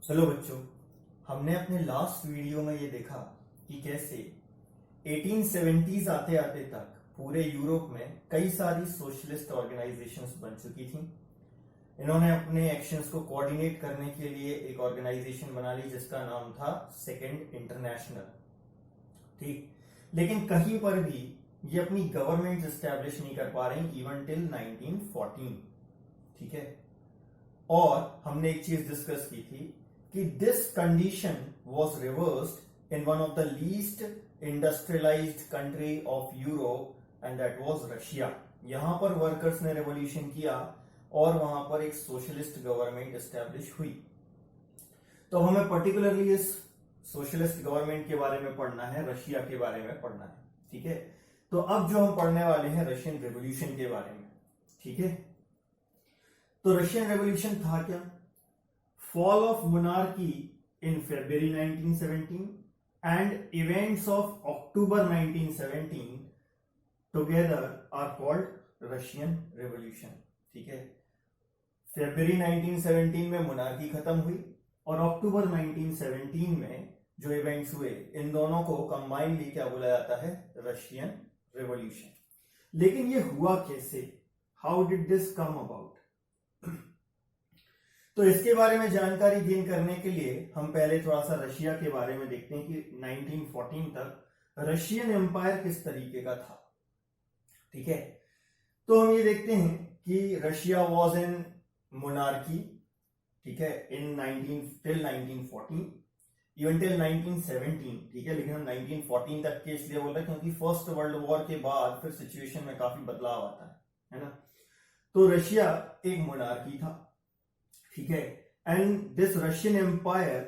Hello बच्चों, हमने अपने लास्ट वीडियो में ये देखा कि कैसे 1870s आते आते तक पूरे यूरोप में कई सारी सोशलिस्ट ऑर्गेनाइजेशंस बन चुकी थी। इन्होंने अपने एक्शंस को कोऑर्डिनेट करने के लिए एक ऑर्गेनाइजेशन बना ली जिसका नाम था सेकेंड इंटरनेशनल। ठीक, लेकिन कहीं पर भी ये अपनी गवर्नमेंट एस्टेब्लिश नहीं कर पा रही इवन टिल 1914। ठीक है, और हमने एक चीज डिस्कस की थी कि this condition was reversed in one of the least industrialised country of Europe and that was Russia. यहां पर वर्कर्स ने रेवोल्यूशन किया और वहां पर एक सोशलिस्ट गवर्नमेंट एस्टेब्लिश हुई। तो हमें पर्टिकुलरली इस सोशलिस्ट गवर्नमेंट के बारे में पढ़ना है, रशिया के बारे में पढ़ना है। ठीक है, तो अब जो हम पढ़ने वाले हैं रशियन रेवोल्यूशन के बारे में। ठीक है, तो रशियन रेवोल्यूशन था क्या? Fall of monarchy in February 1917 and events of October 1917 together are called Russian Revolution। ठीक है, February 1917 में मोनार्की खत्म हुई और अक्टूबर 1917 में जो इवेंट्स हुए, इन दोनों को कंबाइनली क्या बोला जाता है? Russian revolution. लेकिन ये हुआ कैसे? How did this come about? तो इसके बारे में जानकारी गेन करने के लिए हम पहले थोड़ा सा रशिया के बारे में देखते हैं कि 1914 तक रशियन एम्पायर किस तरीके का था। ठीक है, तो हम ये देखते हैं कि रशिया वाज इन मोनार्की, ठीक है, इन 1914 इवन टिल 1917। ठीक है, लेकिन हम 1914 तक के इसलिए बोल रहे हैं क्योंकि फर्स्ट वर्ल्ड वॉर के बाद फिर सिचुएशन में काफी बदलाव आता है ना। तो रशिया एक मोनार्की था। ठीक है, and this Russian empire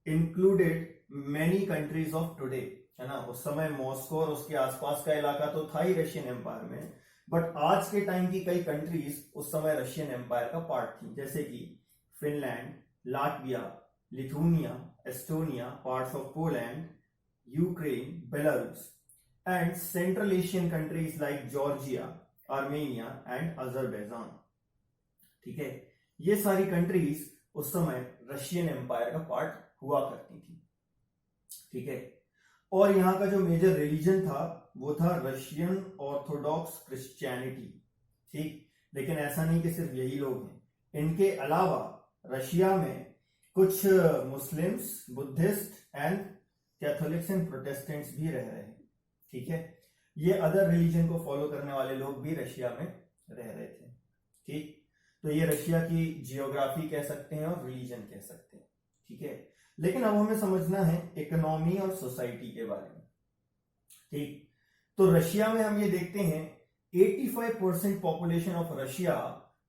included many countries of today, है ना। उस समय मॉस्को और उसके आसपास का इलाका तो था ही रशियन एम्पायर में, बट आज के टाइम की कई कंट्रीज उस समय रशियन एम्पायर का पार्ट थी, जैसे कि Finland, Latvia, Lithuania, Estonia, parts of Poland, Ukraine, Belarus and central Asian countries like Georgia, Armenia and Azerbaijan. ठीक है, ये सारी कंट्रीज उस समय रशियन एम्पायर का पार्ट हुआ करती थी। ठीक है, और यहां का जो मेजर रिलीजन था वो था रशियन ऑर्थोडॉक्स क्रिश्चियनिटी। ठीक, लेकिन ऐसा नहीं कि सिर्फ यही लोग हैं, इनके अलावा रशिया में कुछ Muslims, Buddhist and Catholics and Protestants भी रह रहे हैं। ठीक है, ये अदर रिलीजन को फॉलो करने वाले लोग भी रशिया में रह रहे थे। ठीक, तो ये रशिया की जियोग्राफी कह सकते हैं और रिलीजन कह सकते हैं। ठीक है, लेकिन अब हमें समझना है इकोनॉमी और सोसाइटी के बारे में। ठीक, तो रशिया में हम ये देखते हैं 85% population of Russia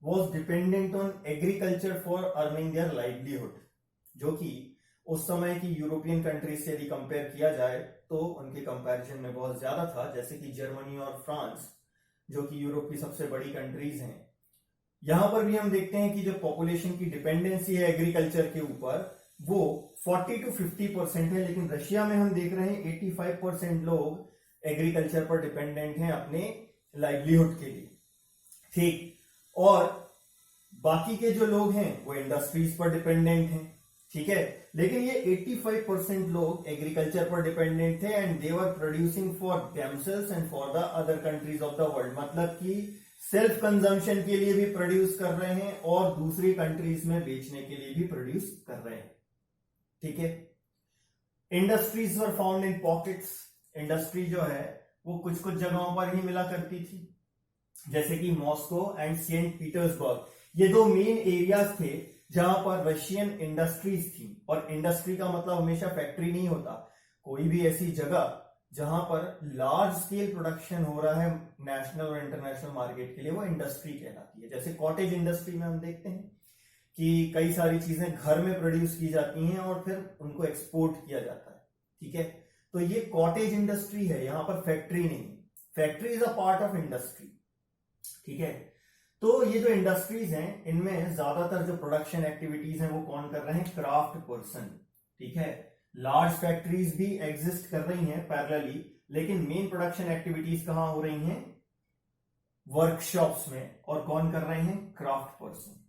was dependent on agriculture for earning their livelihood, जो कि उस समय की यूरोपियन कंट्रीज से यदि कंपेयर किया जाए तो उनके कंपैरिजन में बहुत ज्यादा था, जैसे कि जर्मनी और फ्रांस जो कि यूरोप की सबसे बड़ी कंट्रीज हैं। यहां पर भी हम देखते हैं कि जो पॉपुलेशन की डिपेंडेंसी है एग्रीकल्चर के ऊपर वो 40 to 50% है, लेकिन रशिया में हम देख रहे हैं 85% लोग एग्रीकल्चर पर डिपेंडेंट हैं अपने लाइवलीहुड के लिए। ठीक, और बाकी के जो लोग हैं वो इंडस्ट्रीज पर डिपेंडेंट हैं। ठीक है, लेकिन ये 85% लोग एग्रीकल्चर पर डिपेंडेंट थे and they were producing for themselves and for the other countries of the world. मतलब कि सेल्फ कंजम्पशन के लिए भी प्रोड्यूस कर रहे हैं और दूसरी कंट्रीज में बेचने के लिए भी प्रोड्यूस कर रहे हैं। ठीक है, industries were found in pockets. Industry जो है वो कुछ कुछ जगहों पर ही मिला करती थी, जैसे कि मॉस्को एंड सेंट पीटर्सबर्ग। ये दो मेन एरियाज थे जहां पर रशियन इंडस्ट्रीज थी। और इंडस्ट्री का मतलब हमेशा फैक्ट्री नहीं होता, कोई भी ऐसी जगह जहां पर लार्ज स्केल प्रोडक्शन हो रहा है नेशनल और इंटरनेशनल मार्केट के लिए, वो इंडस्ट्री कहलाती है। जैसे कॉटेज इंडस्ट्री में हम देखते हैं कि कई सारी चीजें घर में प्रोड्यूस की जाती हैं और फिर उनको एक्सपोर्ट किया जाता है। ठीक है, तो ये कॉटेज इंडस्ट्री है, यहां पर फैक्ट्री नहीं। Factory is a part of industry. ठीक है, तो ये जो इंडस्ट्रीज हैं इनमें ज्यादातर जो प्रोडक्शन एक्टिविटीज हैं वो कौन कर रहे हैं? Craft person. ठीक है, लार्ज फैक्ट्रीज भी एग्जिस्ट कर रही हैं पैरेलली, लेकिन मेन प्रोडक्शन एक्टिविटीज कहां हो रही हैं? वर्कशॉप्स में। और कौन कर रहे हैं? Craft person.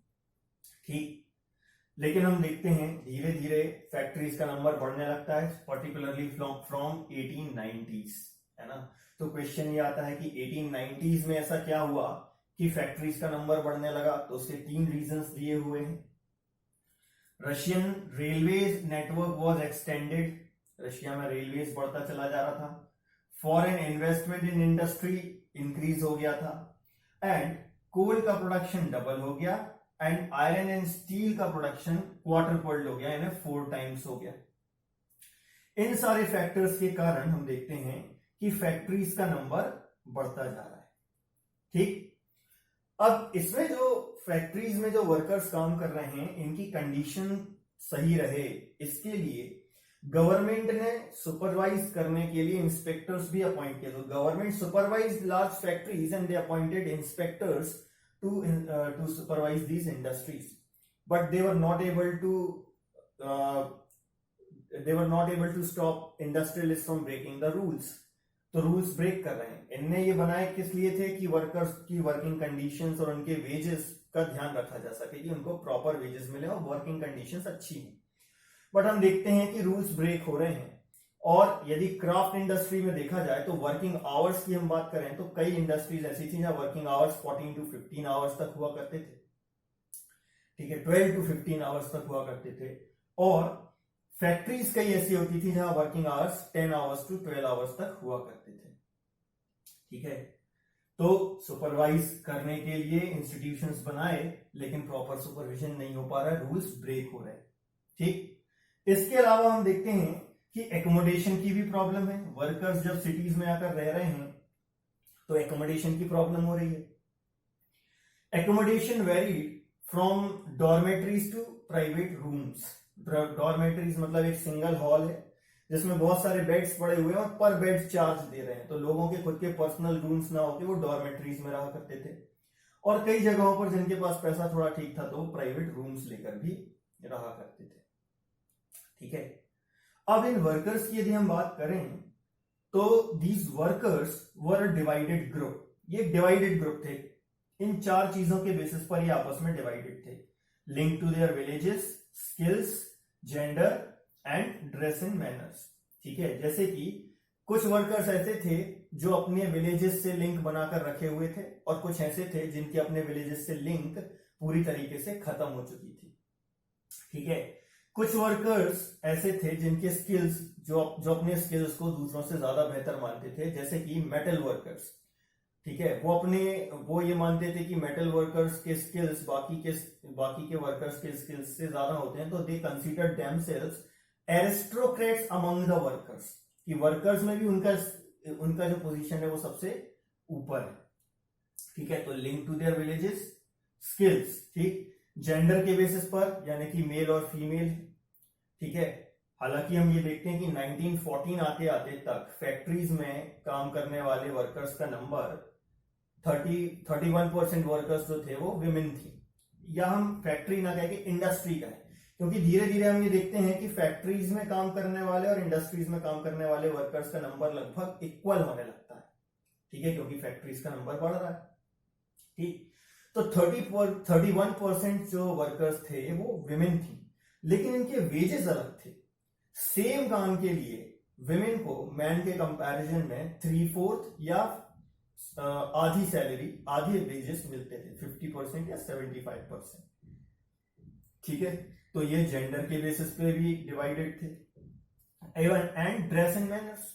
ठीक, लेकिन हम देखते हैं धीरे धीरे फैक्ट्रीज का नंबर बढ़ने लगता है, पर्टिकुलरली फ्रॉम 1890s, है ना। तो क्वेश्चन ये आता है कि 1890s में ऐसा क्या हुआ कि फैक्ट्रीज का नंबर बढ़ने लगा। तो उसके 3 रीजंस दिए हुए हैं। Russian railways network was extended, Russia में रेलवेज बढ़ता चला जा रहा था। Foreign investment in industry increase हो गया था, एंड कोल का प्रोडक्शन डबल हो गया, एंड आयरन एंड स्टील का प्रोडक्शन क्वार्टरफोल्ड हो गया, यानी 4 टाइम्स हो गया। इन सारे फैक्टर्स के कारण हम देखते हैं कि फैक्ट्रीज का नंबर बढ़ता जा रहा है। ठीक, अब इसमें जो फैक्ट्रीज में जो वर्कर्स काम कर रहे हैं, इनकी कंडीशन सही रहे, इसके लिए गवर्नमेंट ने सुपरवाइज करने के लिए इंस्पेक्टर्स भी अपॉइंट किए। तो government supervise large factories and they appointed inspectors to supervise these industries, but they were not able to stop industrialists from breaking the rules. तो रूल्स ब्रेक कर रहे हैं। इनने ये बनाए किस लिए थे कि वर्कर्स की वर्किंग कंडीशंस और उनके वेजेस का ध्यान रखा जा सके, कि उनको प्रॉपर वेजेस मिले और वर्किंग कंडीशंस अच्छी हैं। बट हम देखते हैं कि रूल्स ब्रेक हो रहे हैं। और यदि क्राफ्ट इंडस्ट्री में देखा जाए तो वर्किंग आवर्स की हम बात करें तो कई इंडस्ट्रीज ऐसी थी जहां वर्किंग आवर्स 14 to 15 आवर्स तक हुआ करते थे। ठीक है, 12 to 15 आवर्स तक हुआ करते थे। और फैक्ट्रीज कई ऐसी होती थी जहां working hours 10 hours to 12 hours तक हुआ करते थे। ठीक है, तो सुपरवाइज करने के लिए इंस्टीट्यूशंस बनाए, लेकिन प्रॉपर सुपरविजन नहीं हो पा रहा है, रूल्स ब्रेक हो रहे हैं। ठीक, इसके अलावा हम देखते हैं कि एकोमोडेशन की भी प्रॉब्लम है। वर्कर्स जब सिटीज में आकर रह रहे हैं तो एकोमोडेशन की प्रॉब्लम हो रही है। Accommodation varied from dormitories to private rooms. Dormitories मतलब एक सिंगल हॉल है जिसमें बहुत सारे बेड्स पड़े हुए हैं और पर बेड चार्ज दे रहे हैं। तो लोगों के खुद के पर्सनल रूम्स ना होके वो डॉर्मेटरीज में रहा करते थे। और कई जगहों पर जिनके पास पैसा थोड़ा ठीक था तो वो प्राइवेट रूम्स लेकर भी रहा करते थे। ठीक है, अब इन वर्कर्स की यदि हम बात करें तो these workers were divided group. ये डिवाइडेड ग्रुप थे, इन 4 चीजों के बेसिस पर ये आपस में डिवाइडेड थे। Link to their villages, skills, gender and dress and manners. ठीक है, जैसे कि कुछ वर्कर्स ऐसे थे जो अपने विलेजेस से लिंक बनाकर रखे हुए थे, और कुछ ऐसे थे जिनके अपने विलेजेस से लिंक पूरी तरीके से खत्म हो चुकी थी। ठीक है, कुछ वर्कर्स ऐसे थे जिनके स्किल्स जो अपने स्किल्स को दूसरों से ज्यादा बेहतर मानते थे, जैसे कि मेटल वर्कर्स। ठीक है, वो ये मानते थे कि मेटल वर्कर्स के स्किल्स बाकी के वर्कर्स के स्किल्स से ज्यादा होते हैं। तो they considered themselves aristocrats among the workers, कि वर्कर्स में भी उनका जो पोजीशन है वो सबसे ऊपर है। ठीक है, तो link to their villages, skills, ठीक, जेंडर के बेसिस पर, यानी कि मेल और फीमेल। ठीक है, हालांकि हम ये देखते हैं कि 1914 आते आते तक फैक्ट्रीज में काम करने वाले वर्कर्स का नंबर 31% वर्कर्स जो थे वो विमेन थी। या हम फैक्ट्री ना कह के इंडस्ट्री का है, क्योंकि धीरे धीरे हम ये देखते हैं कि फैक्ट्रीज में काम करने वाले और इंडस्ट्रीज में काम करने वाले वर्कर्स का नंबर लगभग इक्वल होने लगता है। ठीक है, क्योंकि फैक्ट्रीज का नंबर बढ़ रहा है। ठीक, तो 31% जो वर्कर्स थे वो विमेन थी, लेकिन इनके वेजेस अलग थे। सेम काम के लिए विमेन को मैन के कंपैरिजन में 3/4 या आधी सैलरी, आधी वेजेस मिलते थे, 50% या 75%। ठीक है, तो ये जेंडर के बेसिस पे भी डिवाइडेड थे। एंड ड्रेस एंड मैनर्स,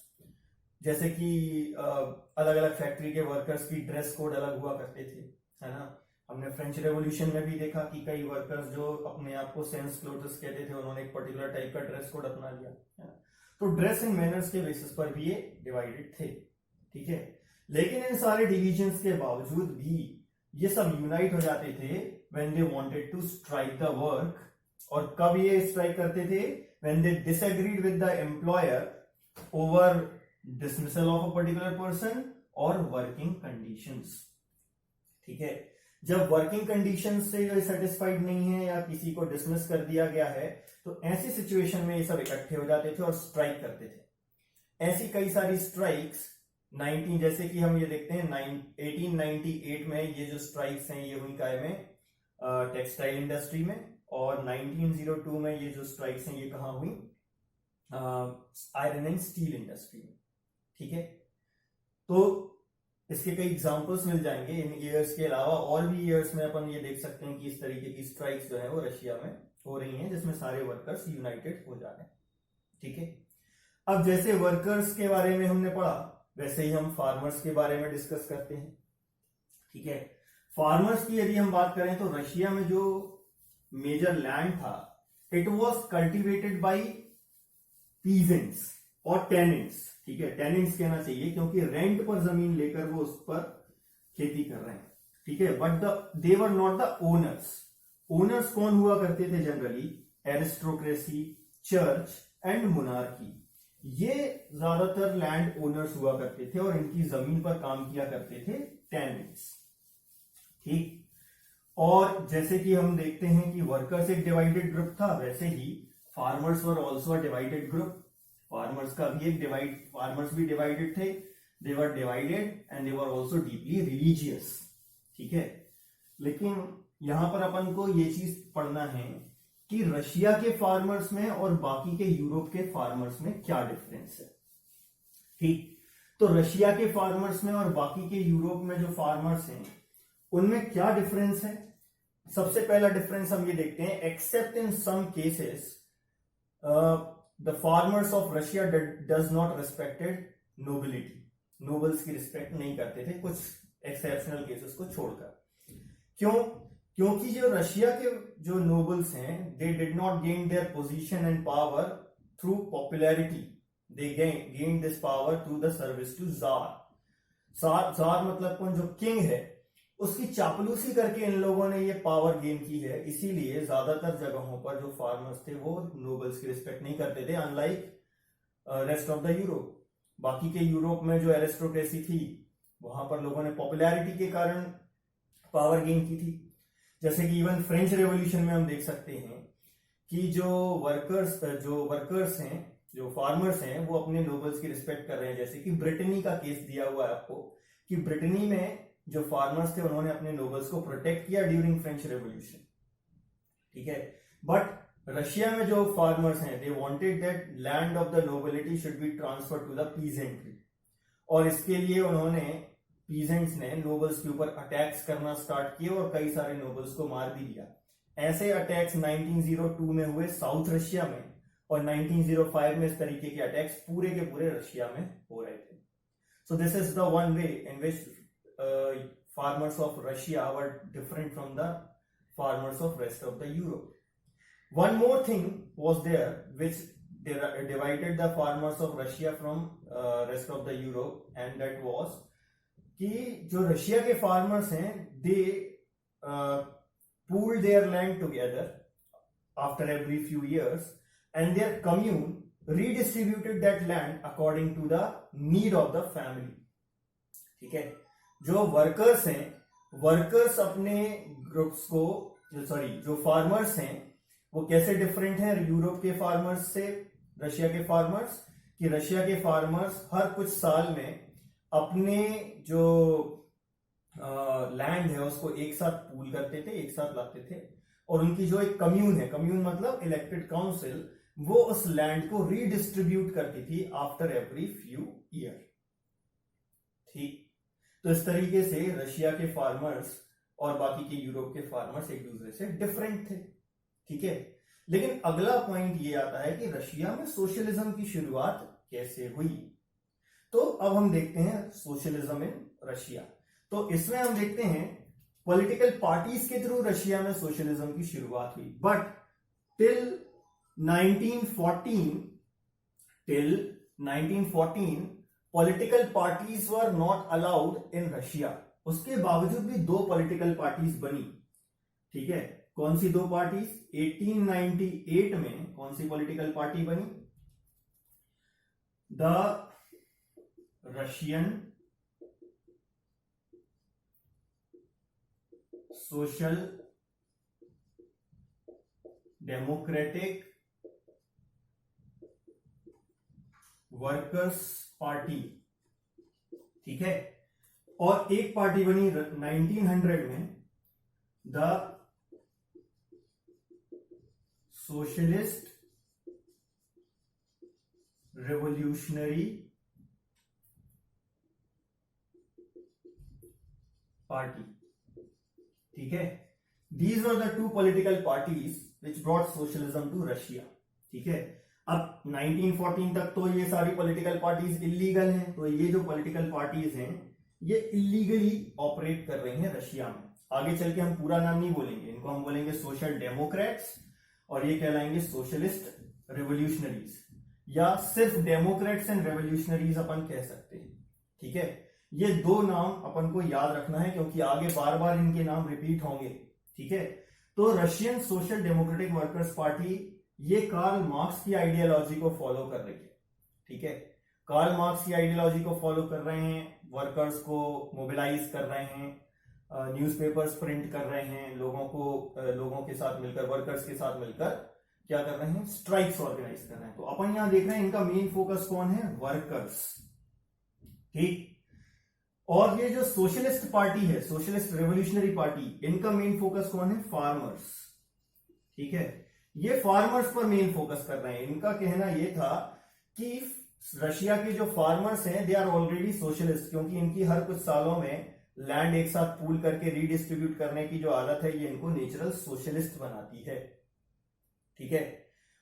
जैसे कि अलग अलग फैक्ट्री के वर्कर्स की ड्रेस कोड अलग हुआ करते थे, है ना। हमने फ्रेंच रेवोल्यूशन में भी देखा कि कई वर्कर्स जो अपने आप को सेंस क्लोथ्स कहते थे, उन्होंने एक पर्टिकुलर टाइप का ड्रेस कोड अपना लिया, है ना। तो ड्रेस एंड मैनर्स के बेसिस पर भी ये डिवाइडेड थे। ठीक है, लेकिन इन सारे डिविजन्स के बावजूद भी ये सब यूनाइट हो जाते थे when they wanted to strike the work. और कब ये स्ट्राइक करते थे? When they disagreed with the employer over dismissal of a particular person और वर्किंग कंडीशंस। ठीक है, जब वर्किंग कंडीशन से सेटिस्फाइड नहीं है या किसी को डिसमिस कर दिया गया है तो ऐसी सिचुएशन में ये सब इकट्ठे हो जाते थे और स्ट्राइक करते थे। ऐसी कई सारी स्ट्राइक्स 19, जैसे कि हम ये देखते हैं 1898 में ये जो स्ट्राइक्स हैं ये हुई काय में, टेक्सटाइल इंडस्ट्री में, और 1902 में ये जो स्ट्राइक्स हैं ये कहाँ हुई, आयरन एंड स्टील इंडस्ट्री में। ठीक है, तो इसके कई एग्जांपल्स मिल जाएंगे इन ईयर्स के अलावा, और भी ईयर्स में अपन ये देख सकते हैं कि इस तरीके की स्ट्राइक्स जो है वो रशिया में हो रही हैं, जिसमें सारे वर्कर्स यूनाइटेड हो जा रहे हैं। ठीक है, अब जैसे वर्कर्स के बारे में हमने पढ़ा, वैसे ही हम फार्मर्स के बारे में डिस्कस करते हैं। ठीक है, फार्मर्स की यदि हम बात करें तो रशिया में जो मेजर लैंड था, it was cultivated by peasants और टेनेंट्स। ठीक है, टेनेंट्स कहना चाहिए क्योंकि रेंट पर जमीन लेकर वो उस पर खेती कर रहे हैं। ठीक है, but they were not the owners. Owners कौन हुआ करते थे generally? Aristocracy, church and monarchy, ये ज्यादातर लैंड ओनर्स हुआ करते थे और इनकी जमीन पर काम किया करते थे टेनेंट्स। ठीक, और जैसे कि हम देखते हैं कि वर्कर्स एक डिवाइडेड ग्रुप था, वैसे ही farmers were also a divided group. Farmers का भी फार्मर्स भी डिवाइडेड थे, they were divided and they were also deeply religious. ठीक है, लेकिन यहां पर अपन को ये चीज पढ़ना है कि रशिया के फार्मर्स में और बाकी के यूरोप के फार्मर्स में क्या डिफरेंस है। ठीक, तो रशिया के फार्मर्स में और बाकी के यूरोप में जो फार्मर्स हैं उनमें क्या डिफरेंस है? सबसे पहला डिफरेंस हम ये देखते हैं, except in some cases the farmers of Russia does not respected nobility. Nobles की रिस्पेक्ट नहीं करते थे, कुछ एक्सेप्शनल केसेस को छोड़कर। क्यों? क्योंकि जो रशिया के जो नोबल्स हैं, they did not gain their position and power through popularity, they gain this power through the service to tsar. Tsar मतलब कौन? जो किंग है, उसकी चापलूसी करके इन लोगों ने ये पावर गेन की है। इसीलिए ज्यादातर जगहों पर जो फार्मर्स थे वो नोबल्स की रिस्पेक्ट नहीं करते थे, unlike rest of the Europe. बाकी के यूरोप में जो एरिस्टोक्रेसी थी, वहां पर लोगों ने पॉपुलैरिटी के कारण पावर गेन की थी। जैसे कि इवन फ्रेंच रेवोल्यूशन में हम देख सकते हैं कि जो वर्कर्स हैं, जो फार्मर्स हैं, वो अपने नोबल्स की रिस्पेक्ट कर रहे हैं। जैसे कि ब्रिटेनी का केस दिया हुआ है आपको कि ब्रिटेनी में जो फार्मर्स थे उन्होंने अपने नोबल्स को प्रोटेक्ट किया ड्यूरिंग फ्रेंच रेवोल्यूशन। ठीक है, बट रशिया में जो फार्मर्स हैं, they wanted that land of the nobility should be transferred to the peasantry, और इसके लिए उन्होंने पीजेंट्स ने नोबल्स के ऊपर अटैक्स करना स्टार्ट किए और कई सारे नोबल्स को मार भी दिया। ऐसे अटैक्स 1902 में हुए साउथ रशिया में, और 1905 में इस तरीके के अटैक्स पूरे के पूरे रशिया में हो रहे थे। So this is the one way in which farmers of Russia were different from the farmers of rest of the Europe. One more thing was there which divided the farmers of Russia from rest of the Europe, and that was कि जो Russia के farmers हैं, they pooled their land together after every few years, and their commune redistributed that land according to the need of the family. ठीक है, जो workers हैं, workers अपने groups को, जो फार्मर्स हैं, वो कैसे डिफरेंट हैं यूरोप के फार्मर्स से रशिया के फार्मर्स? कि रशिया के फार्मर्स हर कुछ साल में अपने जो लैंड है उसको एक साथ पूल करते थे, एक साथ लाते थे, और उनकी जो एक कम्यून है, कम्यून मतलब इलेक्टेड काउंसिल, वो उस लैंड को रीडिस्ट्रीब्यूट करती थी आफ्टर एवरी फ्यू ईयर। ठीक, तो इस तरीके से रशिया के फार्मर्स और बाकी के यूरोप के फार्मर्स एक दूसरे से डिफरेंट थे। ठीक है, लेकिन अगला पॉइंट ये आता है कि रशिया में सोशलिज्म की शुरुआत कैसे हुई। तो अब हम देखते हैं सोशलिज्म इन रशिया। तो इसमें हम देखते हैं पॉलिटिकल पार्टीज के थ्रू रशिया में सोशलिज्म की शुरुआत हुई, but till 1914 political parties were not allowed in Russia. उसके बावजूद भी दो पॉलिटिकल पार्टीज बनी। ठीक है, कौन सी दो पार्टीज? 1898 में कौन सी पॉलिटिकल पार्टी बनी? The Russian social democratic workers party. ठीक है, और एक पार्टी बनी 1900 में, द सोशलिस्ट रेवोल्यूशनरी पार्टी। ठीक है, these are the two political parties which brought socialism to Russia. ठीक है, अब 1914 तक तो ये सारी पॉलिटिकल पार्टीज इलीगल हैं, तो ये जो पॉलिटिकल पार्टीज हैं ये इलीगली ऑपरेट कर रही हैं रशिया में। आगे चल के हम पूरा नाम नहीं बोलेंगे, इनको हम बोलेंगे सोशल डेमोक्रेट्स, और ये कहलाएंगे सोशलिस्ट रेवोल्यूशनरीज, या सिर्फ डेमोक्रेट्स एंड रेवोल्यूशनरीज अपन कह सकते हैं। ठीक है, ये दो नाम अपन को याद रखना है क्योंकि आगे बार बार इनके नाम रिपीट होंगे। ठीक है, तो Russian social democratic workers party ये कार्ल मार्क्स की आइडियोलॉजी को फॉलो कर रही है। ठीक है, कार्ल मार्क्स की आइडियोलॉजी को फॉलो कर रहे हैं, वर्कर्स को मोबिलाइज कर रहे हैं, न्यूज़पेपर्स प्रिंट कर रहे हैं, लोगों के साथ मिलकर, वर्कर्स के साथ मिलकर क्या कर रहे हैं, स्ट्राइक्स ऑर्गेनाइज कर रहे हैं। तो अपन यहां देख रहे हैं इनका मेन फोकस कौन है, वर्कर्स। ठीक, और ये जो सोशलिस्ट पार्टी है, सोशलिस्ट रेवोल्यूशनरी पार्टी, इनका मेन फोकस कौन है, फार्मर्स। ठीक है, ये फार्मर्स पर मेन फोकस कर रहे हैं। इनका कहना यह था कि रशिया के जो फार्मर्स हैं दे आर ऑलरेडी सोशलिस्ट, क्योंकि इनकी हर कुछ सालों में लैंड एक साथ पूल करके रीडिस्ट्रीब्यूट करने की जो आदत है ये इनको नेचुरल सोशलिस्ट बनाती है। ठीक है,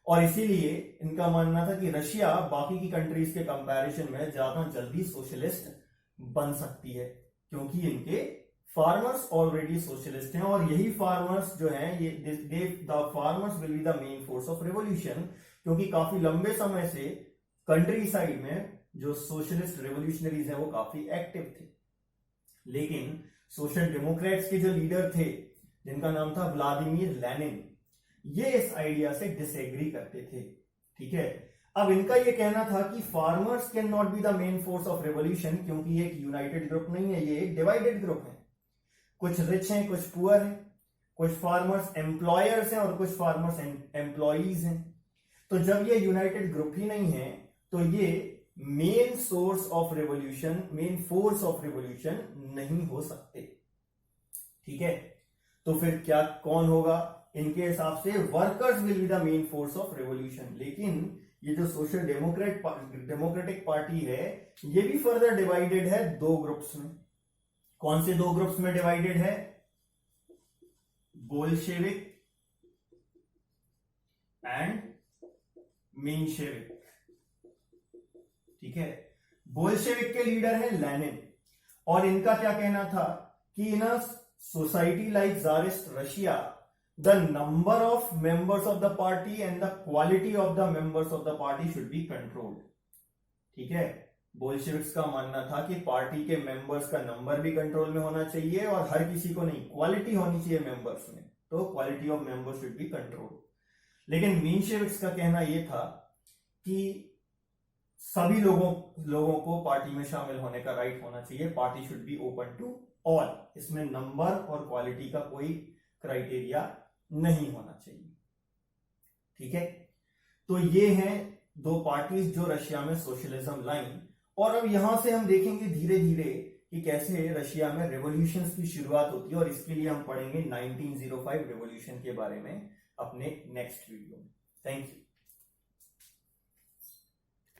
और इसीलिए इनका मानना था कि रशिया बाकी की कंट्रीज के कंपैरिजन में ज्यादा जल्दी सोशलिस्ट बन सकती है, क्योंकि इनके फार्मर्स ऑलरेडी सोशलिस्ट हैं, और यही फार्मर्स जो हैं ये the farmers will be the main force of revolution, क्योंकि काफी लंबे समय से कंट्री साइड में जो सोशलिस्ट रेवोल्यूशनरीज हैं वो काफी एक्टिव थे। लेकिन सोशल डेमोक्रेट्स के जो लीडर थे जिनका नाम था व्लादिमीर लेनिन, ये इस आइडिया से डिसएग्री करते थे। ठीक है, अब इनका ये कहना था कि farmers can not be the main force of revolution, क्योंकि ये एक यूनाइटेड ग्रुप नहीं है, ये एक डिवाइडेड ग्रुप है। कुछ रिच हैं, कुछ पुअर हैं, कुछ फार्मर्स एम्प्लॉयर्स हैं और कुछ फार्मर्स एम्प्लॉइज हैं। तो जब ये यूनाइटेड ग्रुप ही नहीं है तो ये main source of revolution, main force of revolution नहीं हो सकते। ठीक है, तो फिर क्या कौन होगा, इनके हिसाब से workers will be the main force of revolution. लेकिन ये जो सोशल डेमोक्रेटिक पार्टी है ये भी फर्दर डिवाइडेड है दो ग्रुप्स में। कौन से दो ग्रुप्स में डिवाइडेड है, बोल्शेविक एंड मेंशेविक। ठीक है, बोल्शेविक के लीडर है लेनिन, और इनका क्या कहना था कि in a society like tsarist Russia the number of members of the party and the quality of the members of the party should be controlled. ठीक है, बोल्शेविक्स का मानना था कि पार्टी के मेंबर्स का नंबर भी कंट्रोल में होना चाहिए और हर किसी को नहीं, क्वालिटी होनी चाहिए मेंबर्स में, तो quality of members should be controlled. लेकिन मेंशेविक्स का कहना यह था कि सभी लोगों को पार्टी में शामिल होने का राइट होना चाहिए, party should be open to all, इसमें नंबर और क्वालिटी का कोई क्राइटेरिया नहीं होना चाहिए। ठीक है, तो ये हैं दो पार्टीज जो रशिया में सोशलिज्म लाइन। और अब यहां से हम देखेंगे धीरे धीरे कि कैसे रशिया में रेवोल्यूशंस की शुरुआत होती है, और इसके लिए हम पढ़ेंगे 1905 रेवोल्यूशन के बारे में अपने नेक्स्ट वीडियो में। Thank you.